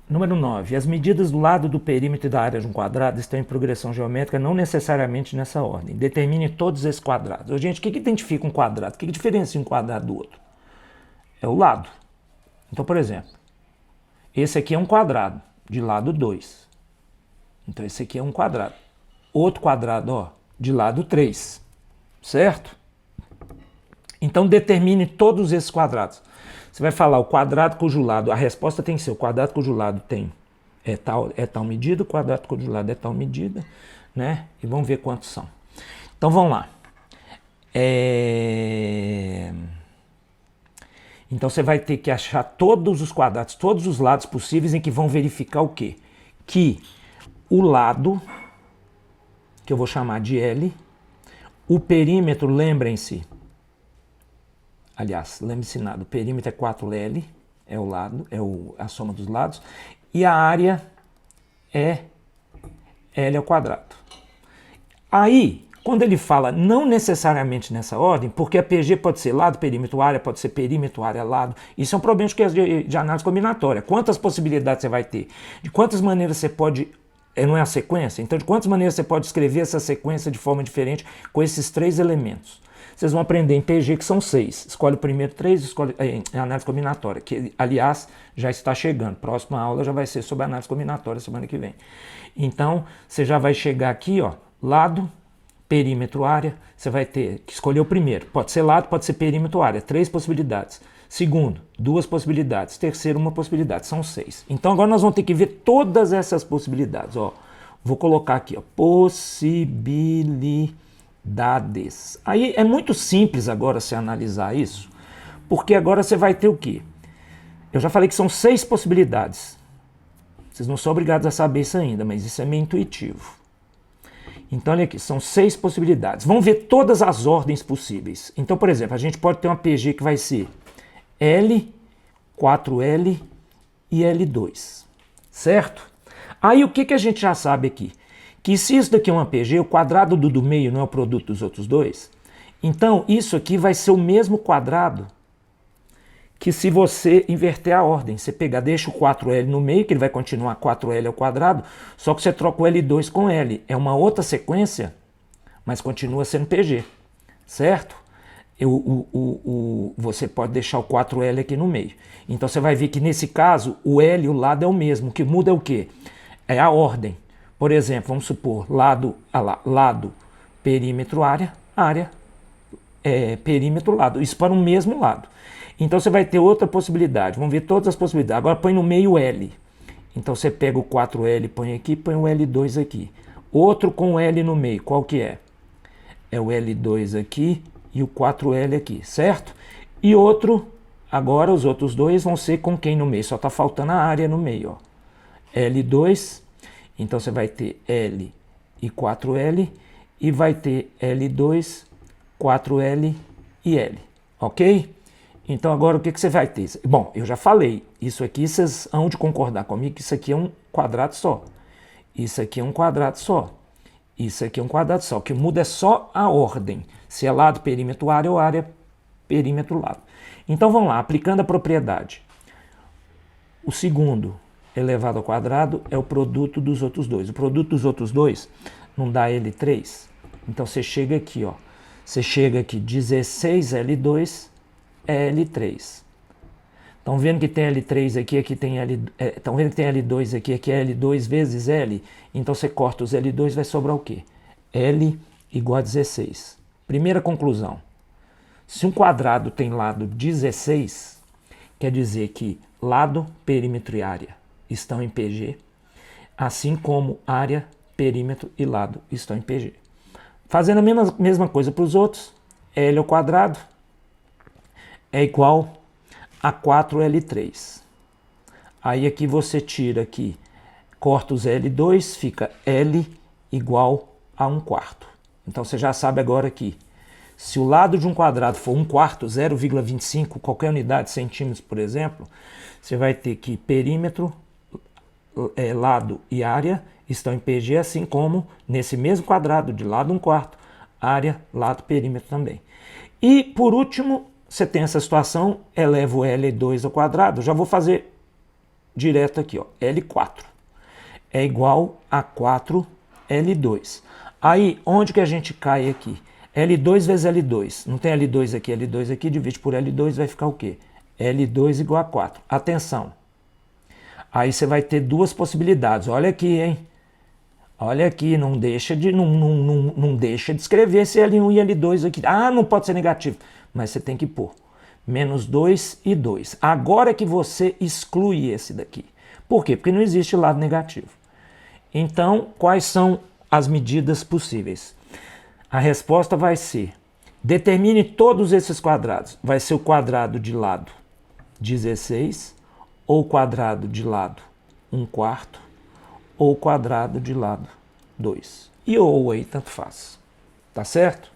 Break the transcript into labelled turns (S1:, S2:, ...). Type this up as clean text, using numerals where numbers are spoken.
S1: Número 9. As medidas do lado do perímetro e da área de um quadrado estão em progressão geométrica, não necessariamente nessa ordem. Determine todos esses quadrados. Gente, o que identifica um quadrado? O que diferencia um quadrado do outro? É o lado. Então, por exemplo, esse aqui é um quadrado de lado 2. Então, esse aqui é um quadrado. Outro quadrado, ó, de lado 3. Certo? Então, determine todos esses quadrados. Você vai falar o quadrado cujo lado, a resposta tem que ser o quadrado cujo lado tem tal medida, o quadrado cujo lado é tal medida, né? E vamos ver quantos são. Então, vamos lá. Então, você vai ter que achar todos os quadrados, todos os lados possíveis em que vão verificar o quê? Que o lado, que eu vou chamar de L, o perímetro, lembrem-se, aliás, lembre-se nada, o perímetro é 4L, é o lado, a soma dos lados, e a área é L ao quadrado. Aí, quando ele fala não necessariamente nessa ordem, porque a PG pode ser lado, perímetro, área, pode ser perímetro, área, lado, isso é um problema de análise combinatória. Quantas possibilidades você vai ter? De quantas maneiras você pode... Não é a sequência? Então, de quantas maneiras você pode escrever essa sequência de forma diferente com esses 3 elementos? Vocês vão aprender em PG que são 6. Escolhe o primeiro 3, escolhe a análise combinatória, que, aliás, já está chegando. Próxima aula já vai ser sobre análise combinatória semana que vem. Então, você já vai chegar aqui, ó, lado, perímetro, área. Você vai ter que escolher o primeiro. Pode ser lado, pode ser perímetro, área. 3 possibilidades. Segundo, 2 possibilidades. Terceiro, 1 possibilidade. São 6. Então, agora nós vamos ter que ver todas essas possibilidades. Ó, vou colocar aqui, ó, possibilidades. Aí é muito simples agora você analisar isso, porque agora você vai ter o quê? Eu já falei que são 6 possibilidades. Vocês não são obrigados a saber isso ainda, mas isso é meio intuitivo. Então, olha aqui, são 6 possibilidades. Vamos ver todas as ordens possíveis. Então, por exemplo, a gente pode ter uma PG que vai ser L, 4L e L2, certo? Aí o que a gente já sabe aqui? Que se isso daqui é uma PG, o quadrado do meio não é o produto dos outros dois, então isso aqui vai ser o mesmo quadrado que se você inverter a ordem. Você pegar, deixa o 4L no meio, que ele vai continuar 4L ao quadrado, só que você troca o L2 com L. É uma outra sequência, mas continua sendo PG, certo? Você pode deixar o 4L aqui no meio. Então você vai ver que nesse caso o L, o lado é o mesmo. O que muda é o quê? É a ordem. Por exemplo, vamos supor, lado, perímetro, área, perímetro, lado. Isso para o mesmo lado. Então você vai ter outra possibilidade. Vamos ver todas as possibilidades. Agora põe no meio L. Então você pega o 4L, põe aqui, põe o L2 aqui. Outro com L no meio, qual que é? É o L2 aqui e o 4L aqui, certo? E outro, agora os outros dois vão ser com quem no meio? Só está faltando a área no meio, ó. L2, então você vai ter L e 4L, e vai ter L2, 4L e L, ok? Então agora o que você vai ter? Bom, eu já falei, isso aqui vocês hão de concordar comigo que isso aqui é um quadrado só. Isso aqui é um quadrado só. Isso aqui é um quadrado só. O que muda é só a ordem. Se é lado, perímetro, área ou área, perímetro, lado. Então vamos lá, aplicando a propriedade. O segundo elevado ao quadrado é o produto dos outros dois. O produto dos outros dois não dá L3. Então você chega aqui, ó. Você chega aqui, 16L2 é L3. Estão vendo que tem L3 aqui, aqui tem L... Estão vendo que tem L2 aqui, aqui é L2 vezes L? Então você corta os L2, vai sobrar o quê? L igual a 16. Primeira conclusão. Se um quadrado tem lado 16, quer dizer que lado, perímetro e área estão em PG, assim como área, perímetro e lado estão em PG. Fazendo a mesma coisa para os outros, L ao quadrado é igual a 4L3. Aí aqui você tira aqui, corta os L2, fica L igual a 1/4. Então você já sabe agora que se o lado de um quadrado for 1/4, 0,25, qualquer unidade de centímetros, por exemplo, você vai ter que perímetro, lado e área estão em PG, assim como nesse mesmo quadrado de lado 1/4, área, lado, perímetro também. E por último, você tem essa situação, eleva o L2 ao quadrado. Já vou fazer direto aqui, ó, L4. É igual a 4L2. Aí, onde que a gente cai aqui? L2 vezes L2. Não tem L2 aqui, divide por L2, vai ficar o quê? L2 igual a 4. Atenção. Aí você vai ter duas possibilidades. Olha aqui, hein? Olha aqui, não deixa de escrever esse L1 e L2 aqui. Ah, não pode ser negativo. Mas você tem que pôr menos 2 e 2. Agora que você exclui esse daqui. Por quê? Porque não existe lado negativo. Então, quais são as medidas possíveis? A resposta vai ser, determine todos esses quadrados. Vai ser o quadrado de lado 16, ou o quadrado de lado 1/4, ou o quadrado de lado 2. E ou aí, tanto faz. Tá certo?